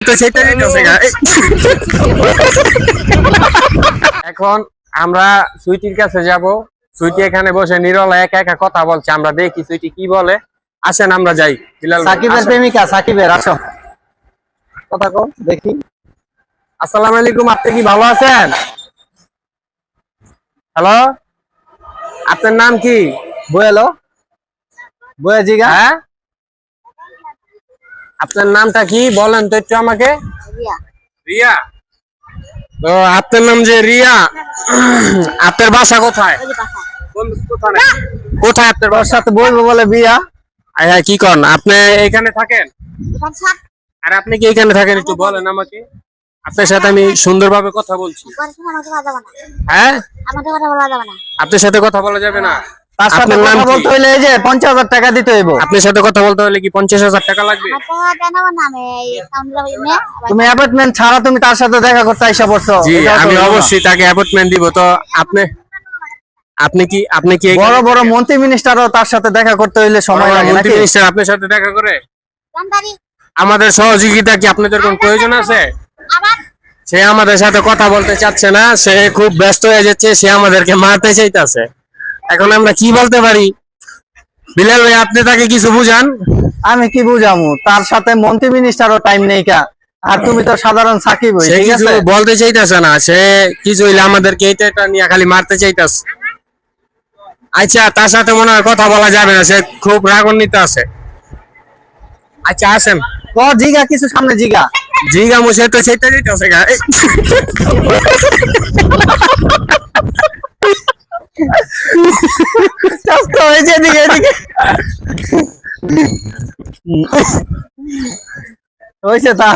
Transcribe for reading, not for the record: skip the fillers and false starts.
তো সেটা দিতেছে গা। এখন আমরা সুইটির কাছে যাব। সুইটি এখানে বসে নিরলা একা একা কথা বলছে, আমরা দেখি সুইটি কি বলে। আসেন আমরা যাই। বিলাল ভাই, সাকিবের আসেন। প্রেমিকা সাকিবের, আসো কথা কও দেখি। আসসালামু আলাইকুম, আপনি কি ভালো আছেন? হ্যালো, আপনার নাম কি? বয়েলো বয়ে জিগা। হ্যাঁ, আপনার নামটা কি বলেন তো একটু আমাকে। রিয়া। তো আপনার নাম যে রিয়া, আপনার বাসা কোথায়? কোথায় আপনার ওর বাসা? সাথে বলবো বলে বিয়া। আয় হায়, কি করেন আপনি? এখানে থাকেন? আর আপনি কি এখানে থাকেন একটু বলেন আমাকে। আপনার সাথে আমি সুন্দরভাবে কথা বলছি। হ্যাঁ, আপনার সাথে কথা বলা যাবে না? তার সাথে আপনার নাম কথা কি? বলতে হইলে এই যে 50,000 টাকা দিতে হইব। আপনার সাথে কথা বলতে হলে কি 50,000 টাকা লাগবে? তুমি অ্যাপয়েন্টমেন্ট ছাড়া তুমি তার সাথে দেখা করতে আইসা পড়ছো। জি, এটাও তো আমি হইলো না। অবশ্যই তাকে অ্যাপয়েন্টমেন্ট দিব। তো আপনি আপনি কি বড় বড় মন্ত্রী মিনিস্টারও তার সাথে দেখা করতে হইলে সময় লাগে মন্ত্রী নাকি? মিনিস্টার আপনার সাথে দেখা করে? আমাদের সহযোগিতা কি আপনাদের কোন প্রয়োজন আছে? সে আমাদের সাথে কথা বলতে চাচ্ছে না, সে খুব ব্যস্ত হয়ে যাচ্ছে, সে আমাদেরকে মারতে চাইতেছে। এখন আমরা কি বলতে পারি? বিলাল ভাই, আপনি তাকে কিছু বুঝান। আমি কি বুঝামু, তার সাথে মন্ত্রী মিনিস্টারও টাইম নেই কা। আর তুমি তো সাধারণ সাকিব হই, সে ঠিক কিছু আছে? বলতে চাইতেছে না, সে কিছু হইলে আমাদেরকে এটা নিয়ে খালি মারতে চাইতেছে। আচ্ছা, তার সাথে মনে হয় কথা বলা যাবে না, সে খুব রাগান্বিত আছে। আচ্ছা আসেন। ক জিগা কিছু সামনে জিগা। জিগা মুছে তো সেটা দিতেছে গা। চাস্তো এই যে এদিকে এদিকে। হইছে তা